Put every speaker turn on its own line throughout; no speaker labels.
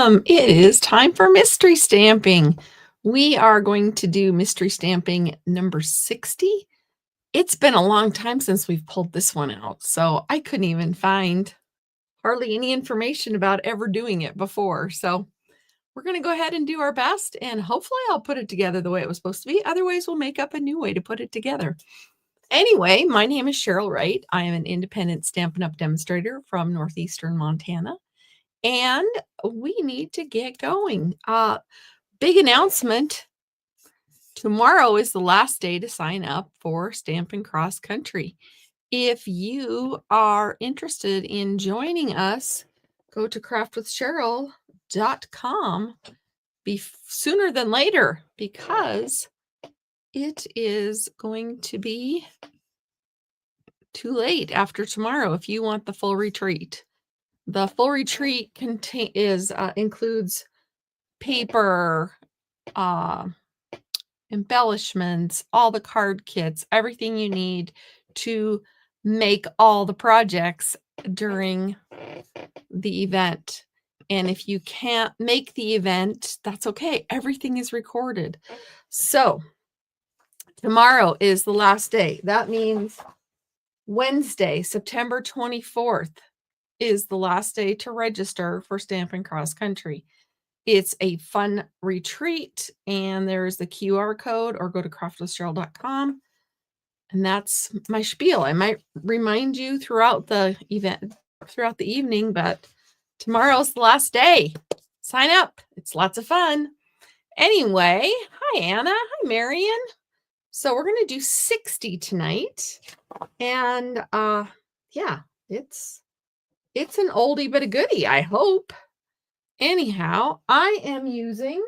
It is time for mystery stamping. We are going to do mystery stamping number 60. It's been a long time since we've pulled this one out, so I couldn't even find hardly any information about ever doing it before. So we're going to go ahead and do our best, and hopefully I'll put it together the way it was supposed to be. Otherwise, we'll make up a new way to put it together. Anyway, my name is Cheryl Wright. I am an independent Stampin' Up! Demonstrator from northeastern Montana. And we need to get going. Big announcement. Tomorrow is the last day to sign up for Stampin' Cross Country. If you are interested in joining us, go to craftwithcheryl.com sooner than later, because it is going to be too late after tomorrow if you want the full retreat. The full retreat includes paper, embellishments, all the card kits, everything you need to make all the projects during the event. And if you can't make the event, that's okay. Everything is recorded. So tomorrow is the last day. That means Wednesday, September 24th. Is the last day to register for Stampin' Cross Country. It's a fun retreat, and there's the QR code, or go to craftwithcheryl.com. And that's my spiel. I might remind you throughout the event, throughout the evening, but tomorrow's the last day. Sign up. It's lots of fun. Anyway, hi, Anna. Hi, Marion. So we're going to do 60 tonight. And yeah, it's an oldie but a goodie, I hope. Anyhow, I am using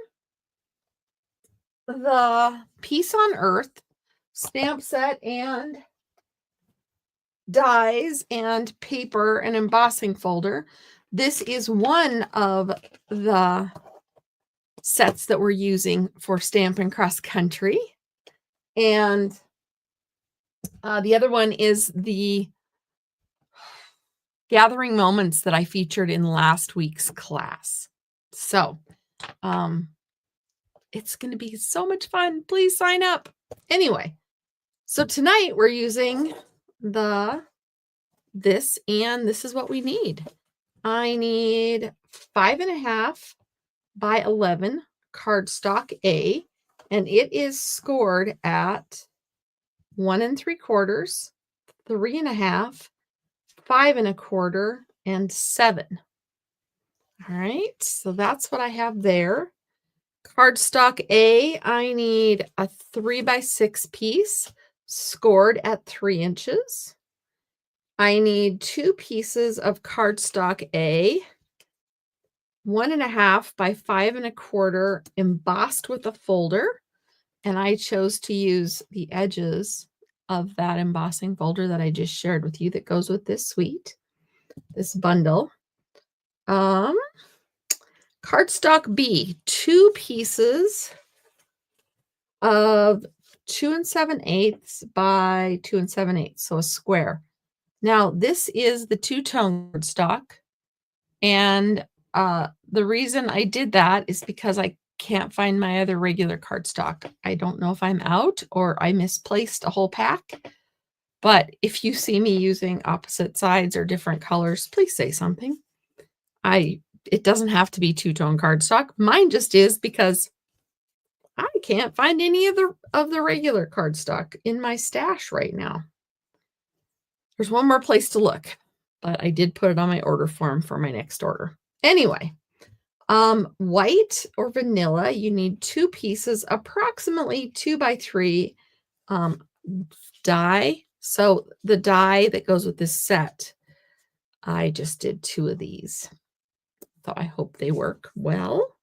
the Peace on Earth stamp set and dies and paper and embossing folder. This is one of the sets that we're using for Stampin' Cross Country. And the other one is the Gathering Moments that I featured in last week's class. So it's going to be so much fun. Please sign up. Anyway, so tonight we're using this, and this is what we need. I need 5.5 by 11 cardstock A, and it is scored at 1 3/4, 3.5, 5 1/4, and 7. All right, so that's what I have there. Cardstock A, I need a 3 by 6 piece scored at 3 inches. I need 2 pieces of cardstock A, 1.5 by 5 1/4 embossed with a folder. And I chose to use the edges of that embossing folder that I just shared with you that goes with this suite, this bundle. Cardstock B, 2 pieces of 2 7/8 by 2 7/8, so a square. Now, this is the two-tone cardstock, and the reason I did that is because I can't find my other regular cardstock. I don't know if I'm out or I misplaced a whole pack, but if you see me using opposite sides or different colors, please say something. It doesn't have to be two-tone cardstock. Mine just is because I can't find any of the regular cardstock in my stash right now. There's one more place to look, but I did put it on my order form for my next order. Anyway, white or vanilla, you need 2 pieces, approximately 2 by 3 die. So the die that goes with this set, I just did 2 of these. So I hope they work well.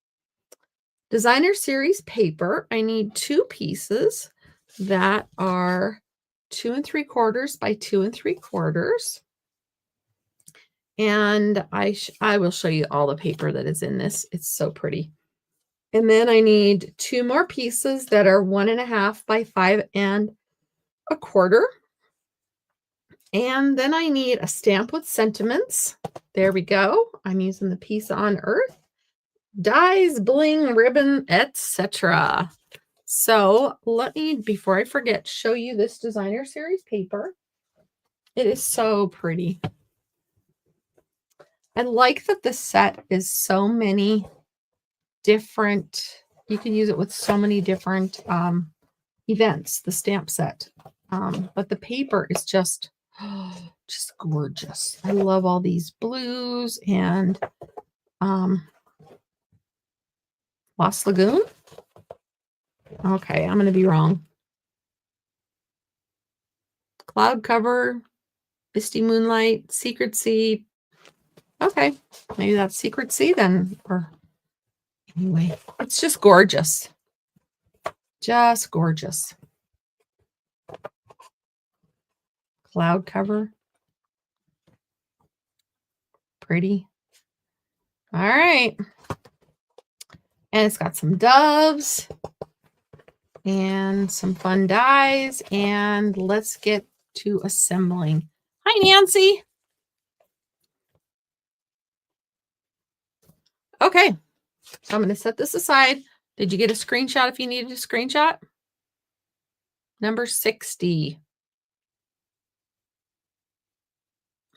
Designer Series paper, I need 2 pieces that are 2 3/4 by 2 3/4. And I will show you all the paper that is in this. It's so pretty. And then I need 2 more pieces that are 1.5 by 5 1/4. And then I need a stamp with sentiments. There we go. I'm using the Peace on Earth. dies, bling, ribbon, etc. So let me, before I forget, show you this designer series paper. It is so pretty. I like that the set is so many different, you can use it with so many different events, the stamp set. But the paper is just gorgeous. I love all these blues and Lost Lagoon. Okay, I'm going to be wrong. Cloud Cover, Misty Moonlight, Secret Sea. Okay, maybe that's Secret Sea then. Or anyway, it's just gorgeous. Just gorgeous. Cloud Cover. Pretty. All right. And it's got some doves and some fun dies. And let's get to assembling. Hi, Nancy. Okay, so I'm going to set this aside. Did you get a screenshot if you needed a screenshot? Number 60.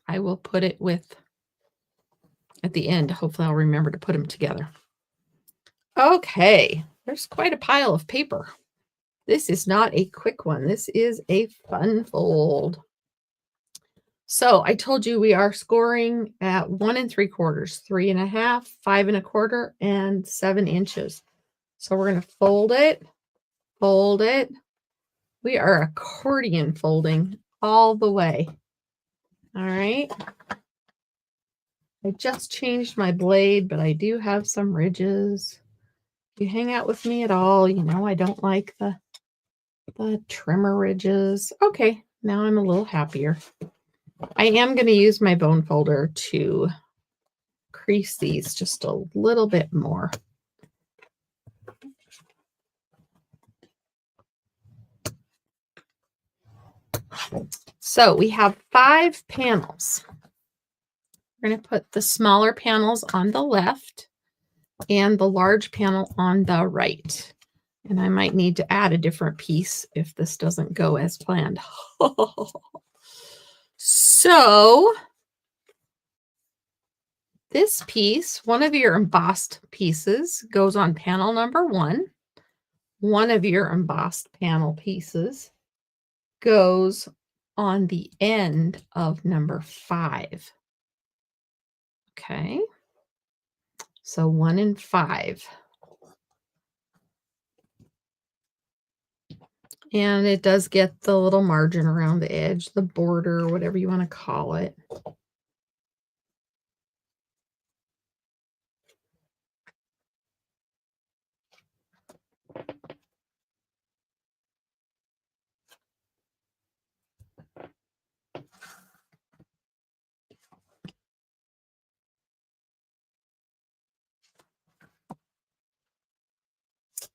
I will put it with at the end. Hopefully I'll remember to put them together. Okay, there's quite a pile of paper. This is not a quick one. This is a fun fold. So I told you we are scoring at 1 3/4, 3.5, 5 1/4, and 7 inches. So we're going to fold it, fold it. We are accordion folding all the way. All right. I just changed my blade, but I do have some ridges. If you hang out with me at all, you know I don't like the trimmer ridges. Okay, now I'm a little happier. I am going to use my bone folder to crease these just a little bit more. So we have 5 panels. We're going to put the smaller panels on the left and the large panel on the right. And I might need to add a different piece if this doesn't go as planned. So this piece, one of your embossed pieces, goes on panel number 1. One of your embossed panel pieces goes on the end of number 5. Okay. So 1 and 5. And it does get the little margin around the edge, the border, whatever you want to call it.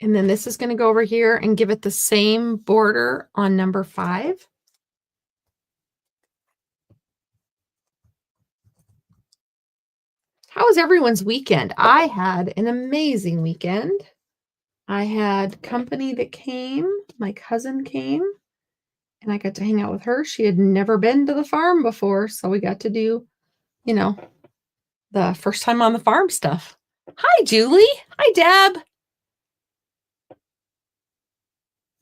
And then this is going to go over here and give it the same border on number 5. How was everyone's weekend? I had an amazing weekend. I had company that came. My cousin came, and I got to hang out with her. She had never been to the farm before, so we got to do, you know, the first time on the farm stuff. Hi, Julie. Hi, Deb.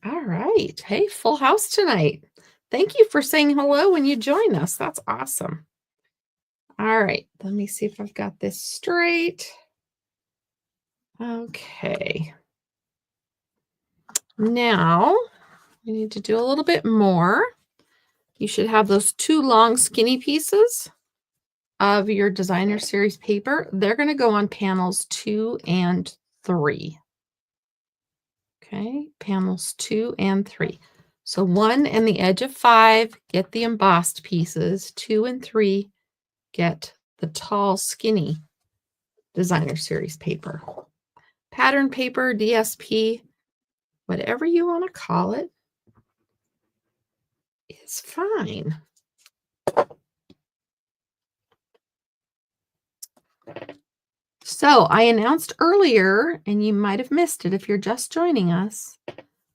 All right. Hey, full house tonight. Thank you for saying hello when you join us. That's awesome. All right. Let me see if I've got this straight. Okay. Now we need to do a little bit more. You should have those 2 long skinny pieces of your designer series paper. They're going to go on panels 2 and 3. Okay, panels 2 and 3. So 1 and the edge of 5, get the embossed pieces. 2 and 3, get the tall, skinny designer series paper. Pattern paper, DSP, whatever you want to call it, is fine. So I announced earlier, and you might have missed it if you're just joining us,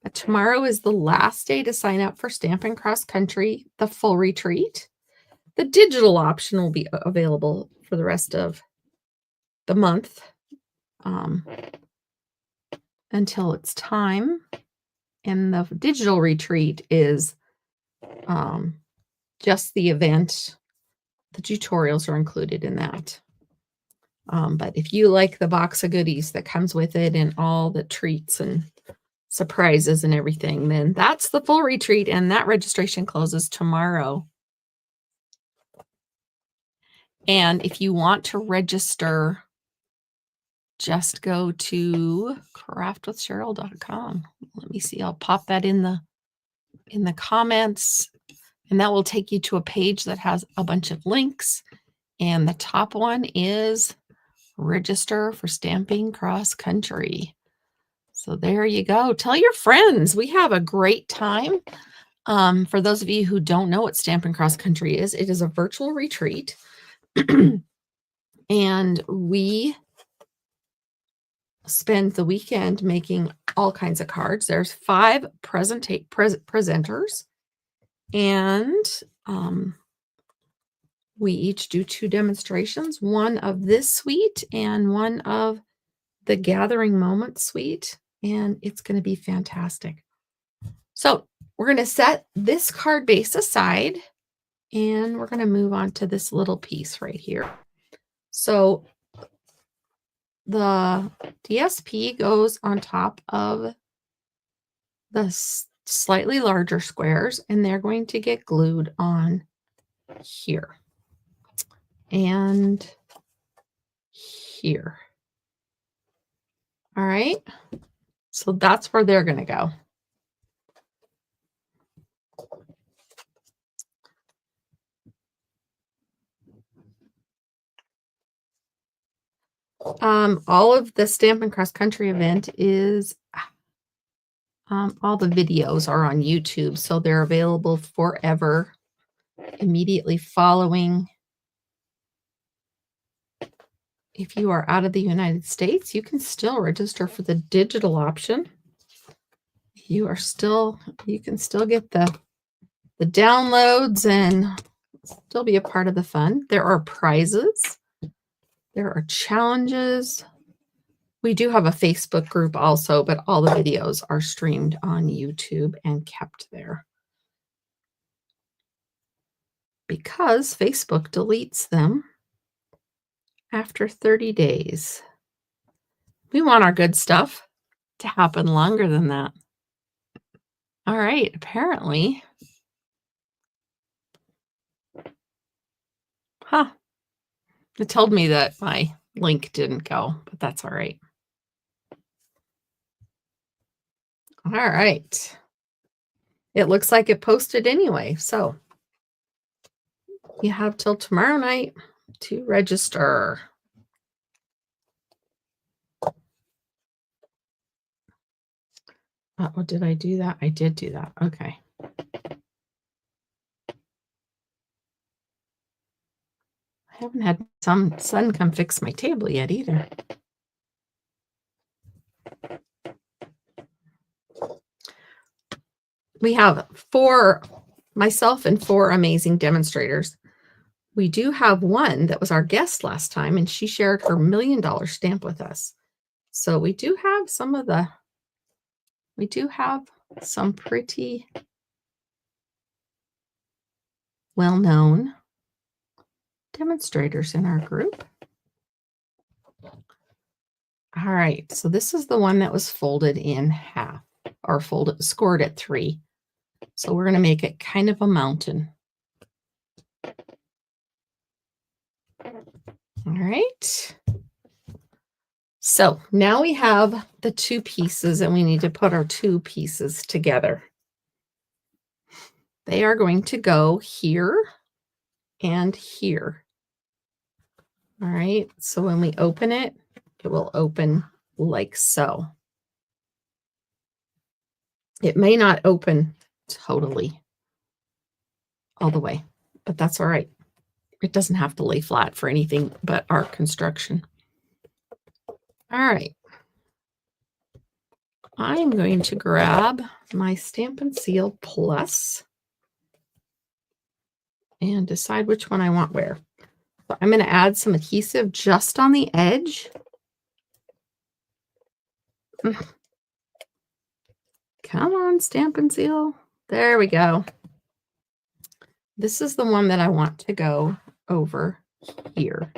but tomorrow is the last day to sign up for Stampin' Cross Country, the full retreat. The digital option will be available for the rest of the month until it's time. And the digital retreat is just the event. The tutorials are included in that. But if you like the box of goodies that comes with it and all the treats and surprises and everything, then that's the full retreat, and that registration closes tomorrow. And if you want to register, just go to craftwithcheryl.com. Let me see. I'll pop that in the comments, and that will take you to a page that has a bunch of links. And the top one is register for Stamping Cross Country. So there you go. Tell your friends. We have a great time. For those of you who don't know what Stampin' Cross Country is, it is a virtual retreat. And we spend the weekend making all kinds of cards. There's 5 presenters, and we each do 2 demonstrations, one of this suite and one of the Gathering Moment suite, and it's going to be fantastic. So we're going to set this card base aside, and we're going to move on to this little piece right here. So the DSP goes on top of the slightly larger squares, and they're going to get glued on here and here. All right. So that's where they're going to go. All of the Stampin' Cross Country event is, all the videos are on YouTube, so they're available forever. Immediately following. If you are out of the United States, you can still register for the digital option. You can still get the downloads and still be a part of the fun. There are prizes. There are challenges. We do have a Facebook group also, but all the videos are streamed on YouTube and kept there, because Facebook deletes them after 30 days. We want our good stuff to happen longer than that. All right, apparently. It told me that my link didn't go, but that's all right. All right. It looks like it posted anyway, so you have till tomorrow night to register. Oh, did I do that? I did do that. Okay. I haven't had some sun come fix my table yet either. We have myself and 4 amazing demonstrators. We do have one that was our guest last time, and she shared her $1 million stamp with us. So we do have some pretty well-known demonstrators in our group. All right, so this is the one that was folded in half, or scored at 3. So we're going to make it kind of a mountain. All right. So now we have the 2 pieces, and we need to put our 2 pieces together. They are going to go here and here. All right. So when we open it, it will open like so. It may not open totally all the way, but that's all right. It doesn't have to lay flat for anything but our construction. All right. I'm going to grab my Stampin' Seal Plus and decide which one I want where. So I'm going to add some adhesive just on the edge. Come on, Stampin' Seal. There we go. This is the one that I want to go over here.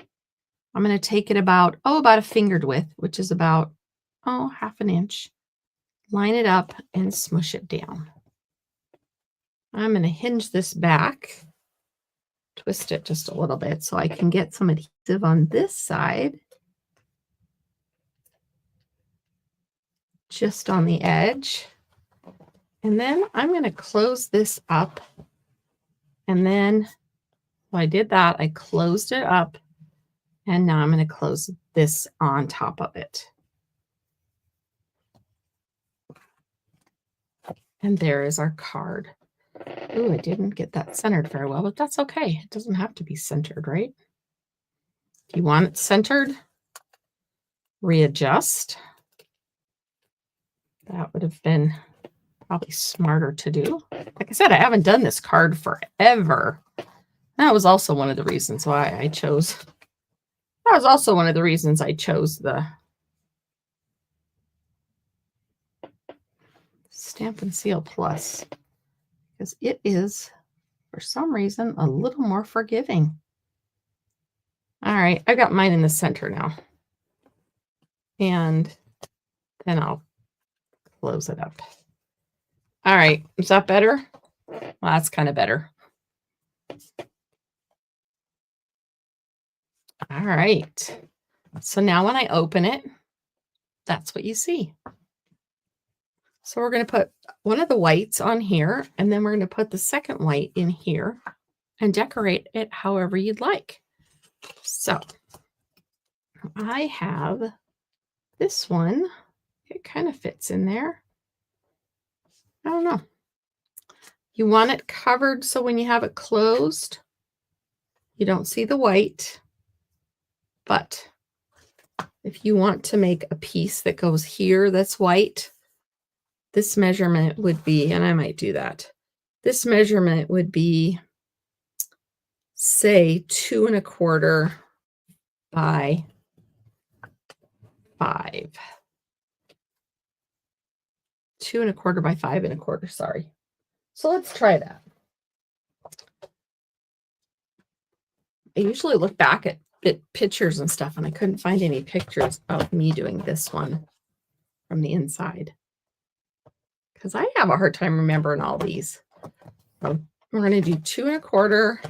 I'm going to take it about a fingered width, which is about, half an inch. Line it up and smush it down. I'm going to hinge this back, twist it just a little bit so I can get some adhesive on this side, just on the edge. And then I'm going to close this up. And then I did that. I closed it up. And now I'm going to close this on top of it. And there is our card. Ooh, I didn't get that centered very well, but that's okay. It doesn't have to be centered, right? If you want it centered, readjust. That would have been probably smarter to do. Like I said, I haven't done this card forever. That was also one of the reasons why I chose. That was also one of the reasons I chose the Stampin' Seal Plus, because it is, for some reason, a little more forgiving. All right, I got mine in the center now. And then I'll close it up. All right, is that better? Well, that's kind of better. All right. So now when I open it, that's what you see. So we're going to put one of the whites on here, and then we're going to put the second white in here and decorate it however you'd like. So I have this one. It kind of fits in there. I don't know. You want it covered so when you have it closed, you don't see the white. But if you want to make a piece that goes here that's white, this measurement would be, and I might do that, this measurement would be, say, 2 1/4 by 5. 2 1/4 by 5 1/4, sorry. So let's try that. I usually look back at pictures and stuff, and I couldn't find any pictures of me doing this one from the inside, because I have a hard time remembering all these. So we're going to do 2 1/4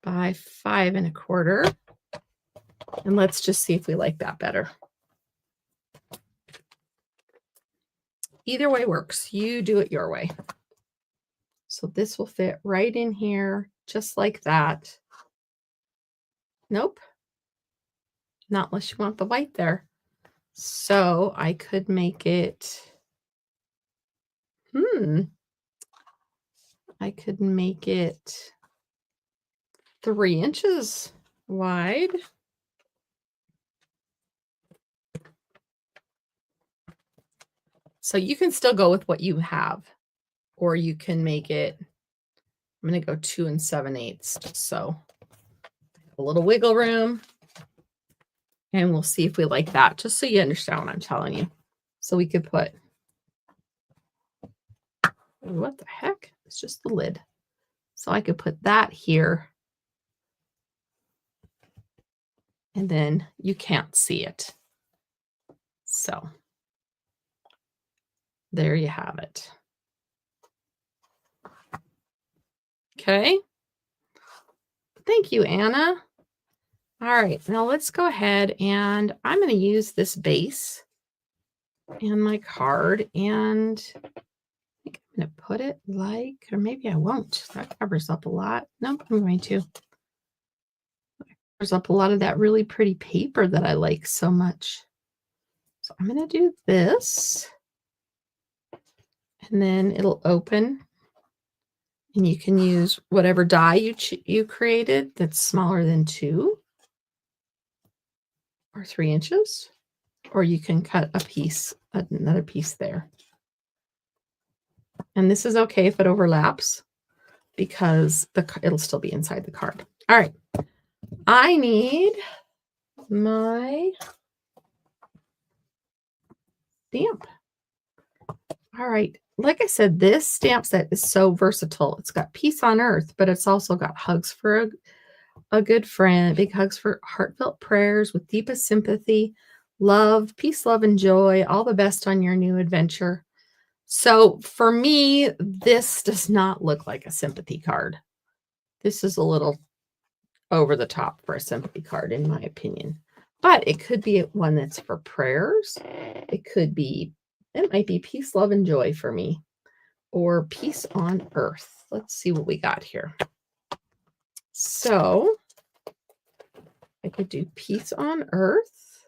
by 5 1/4, and let's just see if we like that better. Either way works. You do it your way. So this will fit right in here, just like that. Nope. Not unless you want the white there. So I could make it, I could make it 3 inches wide. So you can still go with what you have, or you can make it, I'm going to go 2 7/8, just so a little wiggle room. And we'll see if we like that, just so you understand what I'm telling you. So we could put, what the heck? It's just the lid. So I could put that here. And then you can't see it. So there you have it. Okay. Thank you, Anna. All right, now let's go ahead, and I'm going to use this base and my card, and I think I'm going to put it like, or maybe I won't. That covers up a lot. Nope, I'm going to. That covers up a lot of that really pretty paper that I like so much. So I'm going to do this, and then it'll open, and you can use whatever die you created that's smaller than 2. or 3 inches, or you can cut a piece, another piece there. And this is okay if it overlaps because it'll still be inside the card. All right. I need my stamp. All right. Like I said, this stamp set is so versatile. It's got peace on earth, but it's also got hugs for a good friend, big hugs for heartfelt prayers with deepest sympathy, love, peace, love, and joy, all the best on your new adventure. So for me, this does not look like a sympathy card. This is a little over the top for a sympathy card, in my opinion. But it could be one that's for prayers. It might be peace, love, and joy for me, or peace on earth. Let's see what we got here. So I could do peace on earth,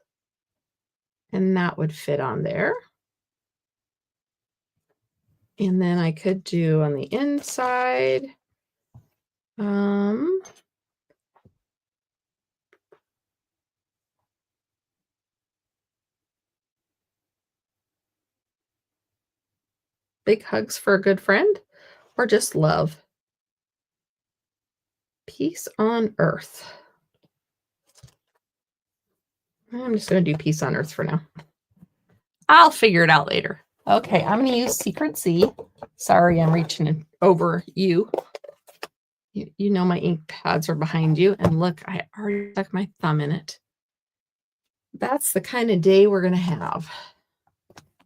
and that would fit on there. And then I could do on the inside, big hugs for a good friend, or just love. Peace on earth. I'm just going to do peace on earth for now. I'll figure it out later. Okay, I'm going to use Secret C. Sorry, I'm reaching over you. You know my ink pads are behind you. And look, I already stuck my thumb in it. That's the kind of day we're going to have.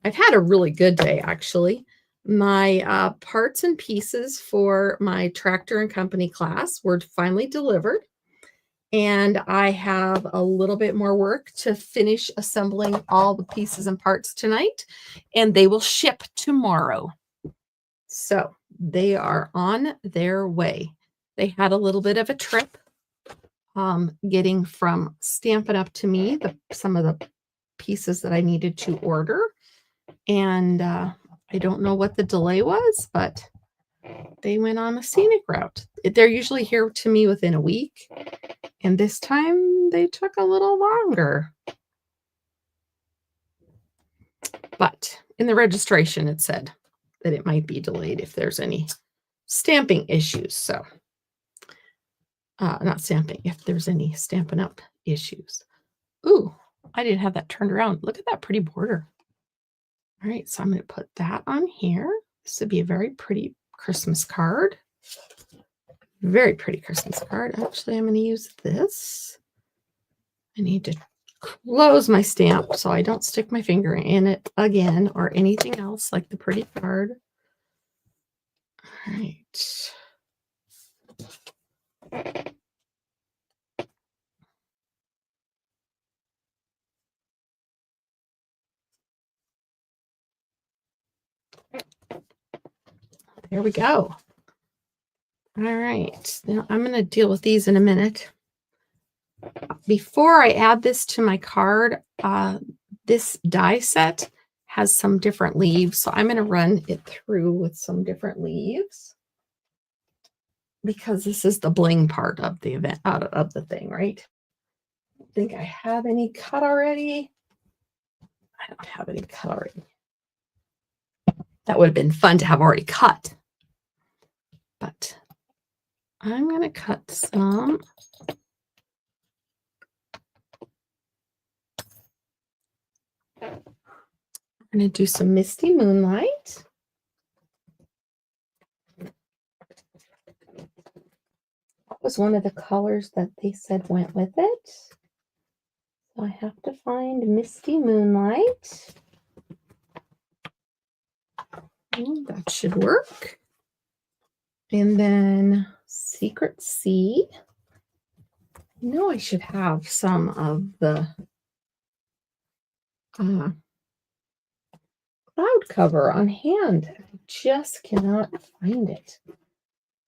I've had a really good day, actually. My parts and pieces for my Tractor and Company class were finally delivered. And I have a little bit more work to finish assembling all the pieces and parts tonight, and they will ship tomorrow. So they are on their way. They had a little bit of a trip getting from Stampin' Up! To me, some of the pieces that I needed to order. And I don't know what the delay was, but they went on a scenic route. They're usually here to me within a week. And this time they took a little longer. But in the registration, it said that it might be delayed if there's any stamping issues. So, not stamping, if there's any Stampin' Up! Issues. Ooh, I didn't have that turned around. Look at that pretty border. All right, so I'm going to put that on here. This would be a very pretty Christmas card. Very pretty Christmas card. Actually, I'm going to use this. I need to close my stamp so I don't stick my finger in it again or anything else like the pretty card. All right. There we go. All right. Now I'm going to deal with these in a minute. Before I add this to my card, this die set has some different leaves. So I'm going to run it through with some different leaves because this is the bling part of the event, of the thing, right? I don't think I have any cut already. I don't have any cut already. That would have been fun to have already cut. But I'm going to cut some. I'm going to do some Misty Moonlight. That was one of the colors that they said went with it. So I have to find Misty Moonlight. That should work. And then Secret C. I know I should have some of the cloud cover on hand. I just cannot find it.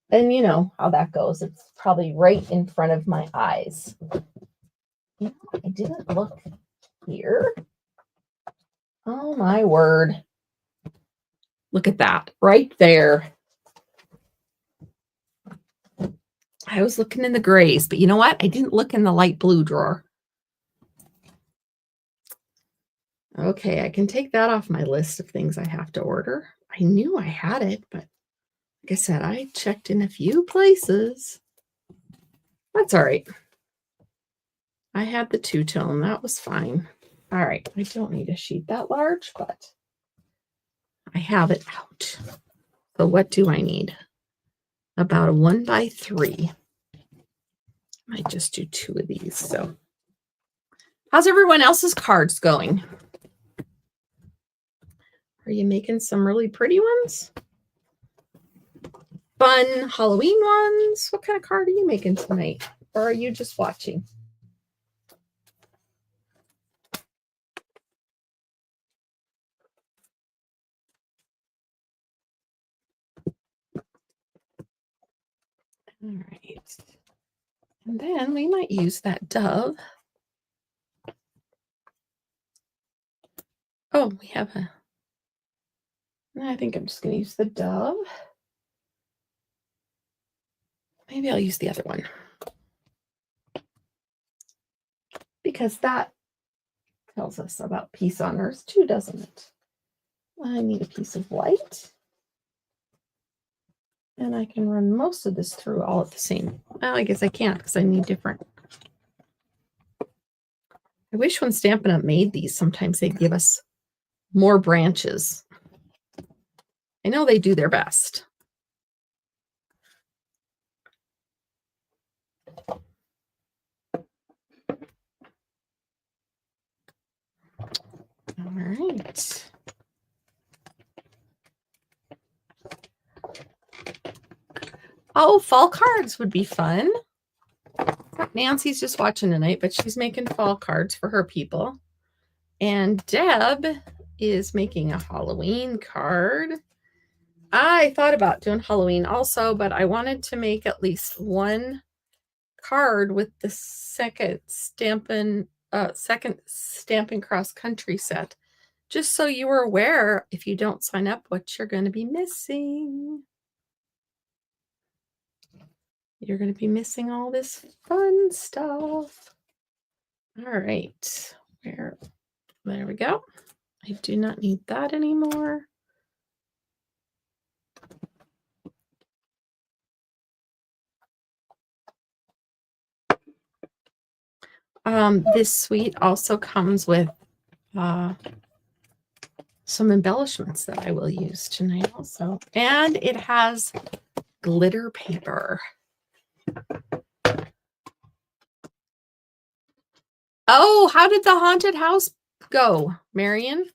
And you know how that goes. It's probably right in front of my eyes. You know, I didn't look here. Oh my word. Look at that right there. I was looking in the grays, but you know what? I didn't look in the light blue drawer. Okay, I can take that off my list of things I have to order. I knew I had it, but like I said, I checked in a few places. That's all right. I had the two-tone. That was fine. All right. I don't need a sheet that large, but I have it out. So what do I need? About a 1x3. Might just do 2 of these. So how's everyone else's cards going? Are you making some really pretty ones? Fun Halloween ones? What kind of card are you making tonight? Or are you just watching? All right. And then we might use that dove. Oh, we have a... I think I'm just going to use the dove. Maybe I'll use the other one. Because that tells us about peace on earth too, doesn't it? I need a piece of white. And I can run most of this through all at the same. Well, I guess I can't because I need different. I wish when Stampin' Up! Made these, sometimes they'd give us more branches. I know they do their best. All right. Oh, fall cards would be fun. Nancy's just watching tonight, but she's making fall cards for her people. And Deb is making a Halloween card. I thought about doing Halloween also, but I wanted to make at least one card with the second Stampin' Cross Country set, just so you were aware, if you don't sign up, what you're going to be missing. You're going to be missing all this fun stuff. All right, there we go. I do not need that anymore. This suite also comes with some embellishments that I will use tonight also. And it has glitter paper. Oh, how did the haunted house go, Marion?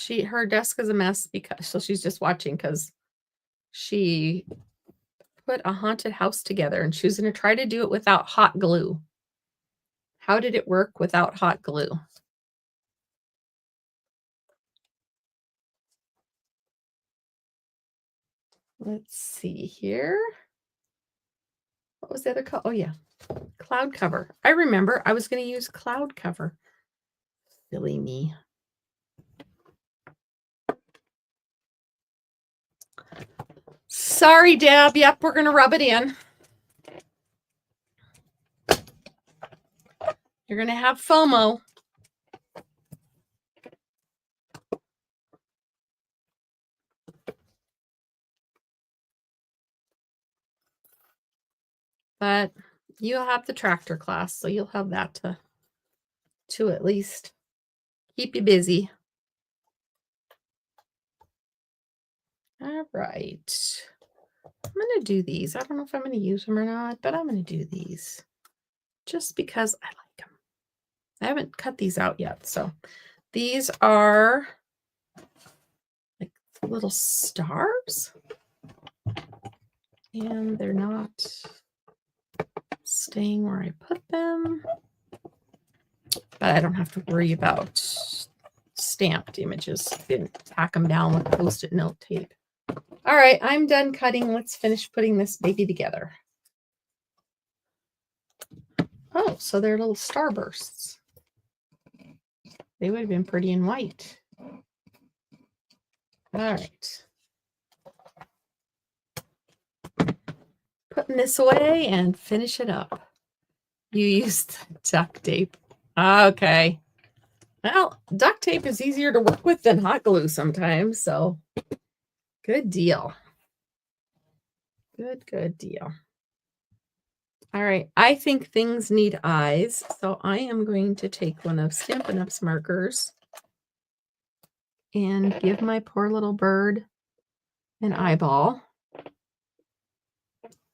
Her desk is a mess because so she's just watching because she put a haunted house together and she was going to try to do it without hot glue. How did it work without hot glue? Let's see here. What was the other color? Oh, yeah. Cloud cover. I remember I was going to use cloud cover. Silly me. Sorry, Deb. Yep, we're going to rub it in. You're going to have FOMO. But you'll have the tractor class, so you'll have that to at least keep you busy. All right. I'm going to do these. I don't know if I'm going to use them or not, but I'm going to do these just because I like them. I haven't cut these out yet. So these are like little stars. And they're not staying where I put them. But I don't have to worry about stamped images. Didn't tack them down with Post-it note tape. All right, I'm done cutting. Let's finish putting this baby together. Oh, so they're little starbursts. They would have been pretty in white. All right. Putting this away and finish it up. You used duct tape. Okay. Well, duct tape is easier to work with than hot glue sometimes, so good deal. Good deal. All right, I think things need eyes, so I am going to take one of Stampin' Up's markers and give my poor little bird an eyeball.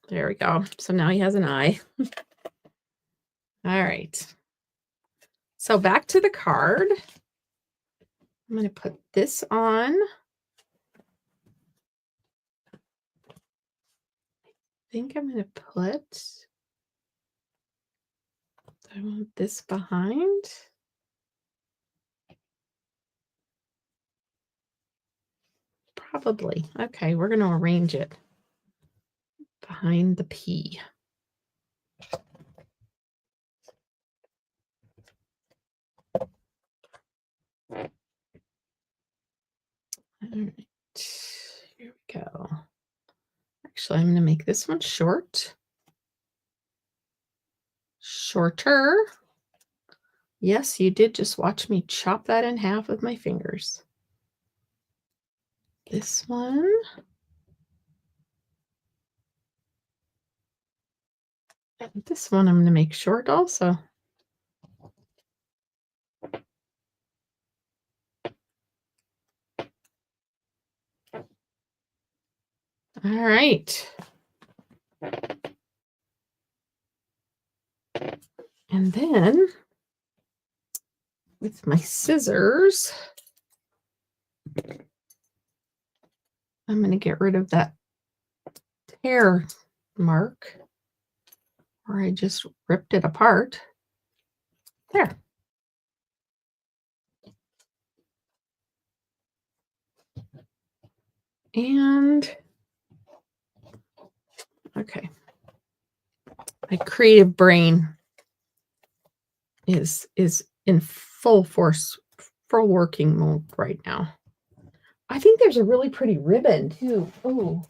There we go. So now he has an eye. All right. So back to the card. I'm going to put this on. I think I'm going to put, I want this behind. Probably. Okay, we're going to arrange it behind the P. All right, here we go. Actually, I'm going to make this one shorter. Yes, you did just watch me chop that in half with my fingers. This one. And this one I'm going to make short also. All right. And then with my scissors, I'm going to get rid of that tear mark where I just ripped it apart. There. And okay. My creative brain is in full force, full working mode right now. I think there's a really pretty ribbon too. Oh,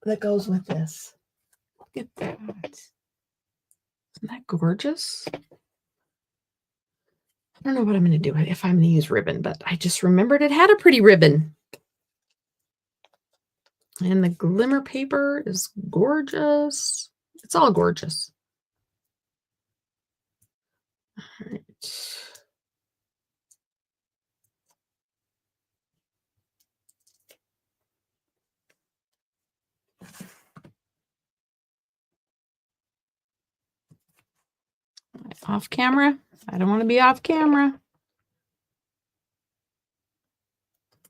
that goes with this. Look at that. Isn't that gorgeous? I don't know what I'm going to do if I'm going to use ribbon, but I just remembered it had a pretty ribbon. And the glimmer paper is gorgeous. It's all gorgeous. All right. Off camera. I don't want to be off camera.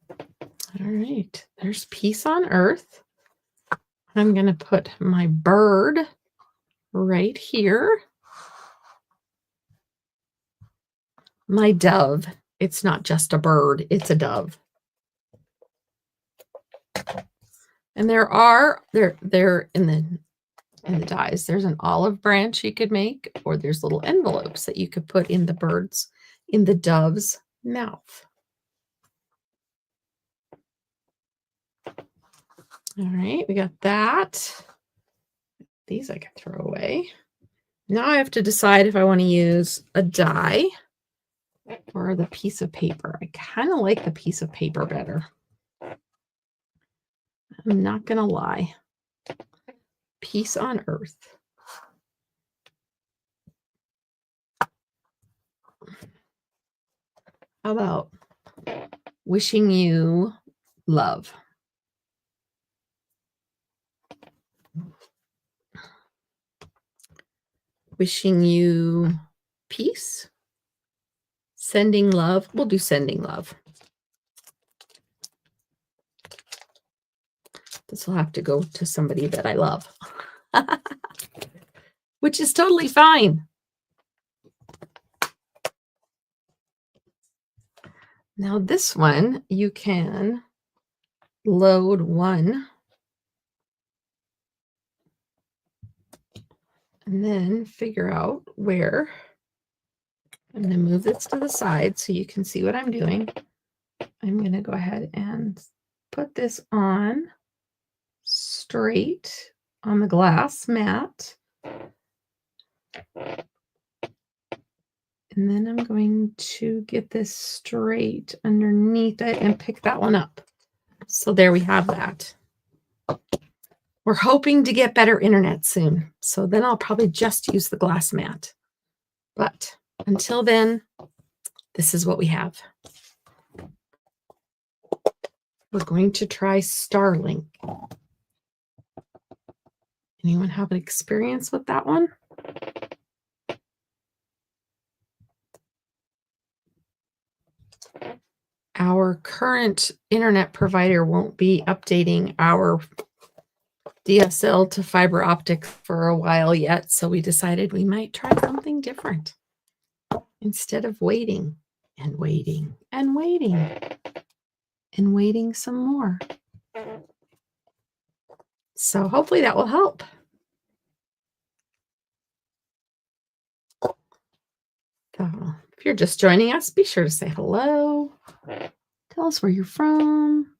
All right. There's peace on earth. I'm going to put my bird right here. My dove. It's not just a bird. It's a dove. And they're in the dies. There's an olive branch you could make, or there's little envelopes that you could put in the dove's mouth. All right, we got that. These I can throw away. Now I have to decide if I want to use a die or the piece of paper. I kind of like the piece of paper better. I'm not going to lie. Peace on earth. How about wishing you love? Wishing you peace. Sending love. We'll do sending love. This will have to go to somebody that I love, which is totally fine. Now this one, you can load one and then figure out where. I'm going to move this to the side so you can see what I'm doing. I'm going to go ahead and put this on straight on the glass mat. And then I'm going to get this straight underneath it and pick that one up. So there we have that. We're hoping to get better internet soon. So then I'll probably just use the glass mat. But until then, this is what we have. We're going to try Starlink. Anyone have an experience with that one? Our current internet provider won't be updating our DSL to fiber optic for a while yet, so we decided we might try something different instead of waiting and waiting and waiting and waiting some more. So hopefully that will help. So if you're just joining us, be sure to say hello. Tell us where you're from.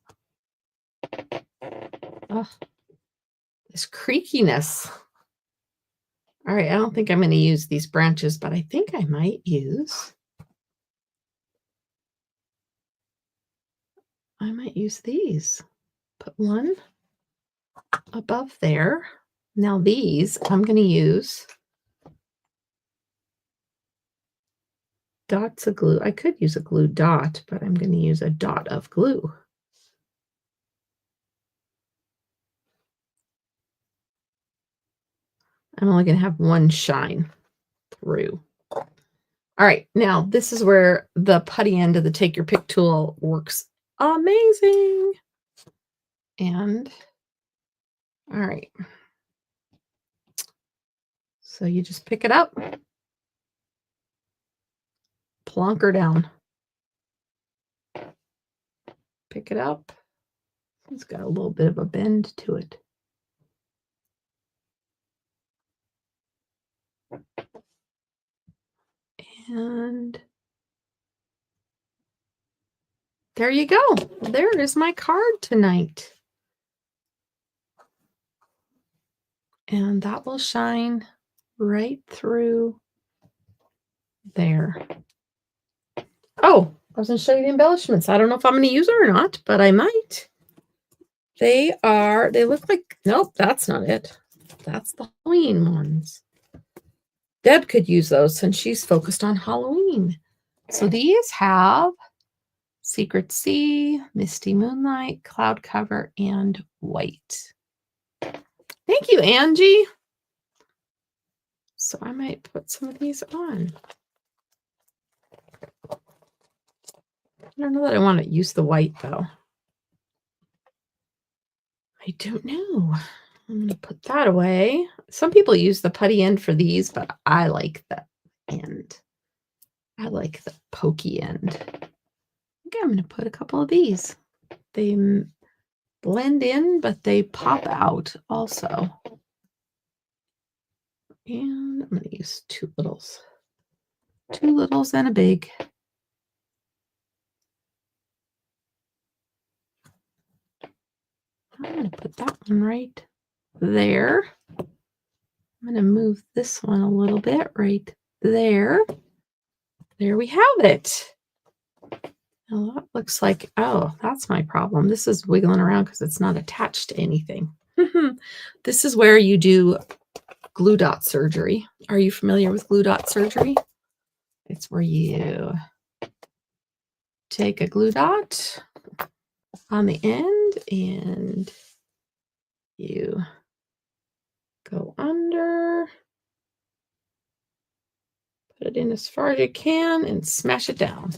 Oh, this creakiness. All right, I don't think I'm going to use these branches, but I think I might use these. Put one above there. Now these, I'm going to use dots of glue. I could use a glue dot, but I'm going to use a dot of glue. I'm only going to have one shine through. All right, now this is where the putty end of the take your pick tool works amazing. And all right. So you just pick it up, plonk her down. Pick it up. It's got a little bit of a bend to it. And there you go. There is my card tonight. And that will shine right through there. Oh, I was going to show you the embellishments. I don't know if I'm going to use them or not, but I might. They look like, nope, that's not it. That's the Halloween ones. Deb could use those since she's focused on Halloween. So these have Secret Sea, Misty Moonlight, Cloud Cover, and White. Thank you, Angie. So I might put some of these on. I don't know that I want to use the white, though. I don't know. I'm going to put that away. Some people use the putty end for these, but I like the end. I like the pokey end. Okay, I'm going to put a couple of these. They blend in, but they pop out also. And I'm going to use two littles. Two littles and a big. I'm going to put that one right there. I'm going to move this one a little bit right there. There we have it. Now that looks like, oh, that's my problem. This is wiggling around because it's not attached to anything. This is where you do glue dot surgery. Are you familiar with glue dot surgery? It's where you take a glue dot on the end and you go under, put it in as far as you can and smash it down.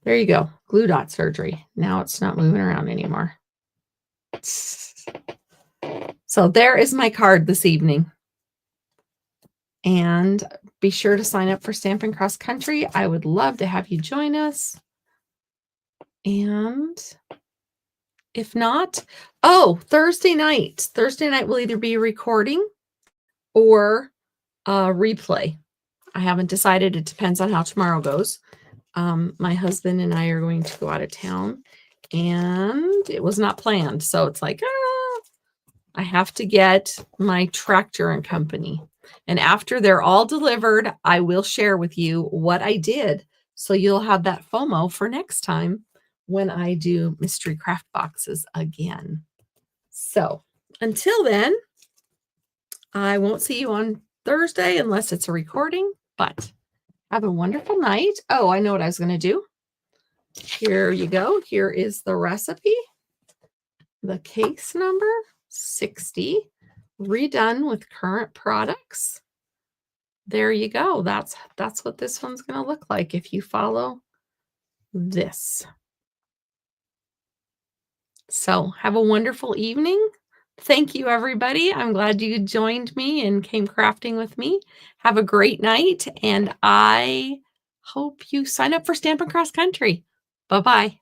There you go. Glue dot surgery. Now it's not moving around anymore. So there is my card this evening. And be sure to sign up for Stampin' Cross Country. I would love to have you join us. And if not, Thursday night. Thursday night will either be a recording or a replay. I haven't decided. It depends on how tomorrow goes. My husband and I are going to go out of town, and it was not planned. So it's like, I have to get my tractor and company. And after they're all delivered, I will share with you what I did. So you'll have that FOMO for next time when I do mystery craft boxes again. So until then, I won't see you on Thursday unless it's a recording, but have a wonderful night. Oh, I know what I was going to do. Here you go. Here is the recipe. The case number 60, redone with current products. There you go. That's what this one's going to look like if you follow this. So have a wonderful evening. Thank you, everybody. I'm glad you joined me and came crafting with me. Have a great night, and I hope you sign up for Stampin' Cross Country. Bye-bye.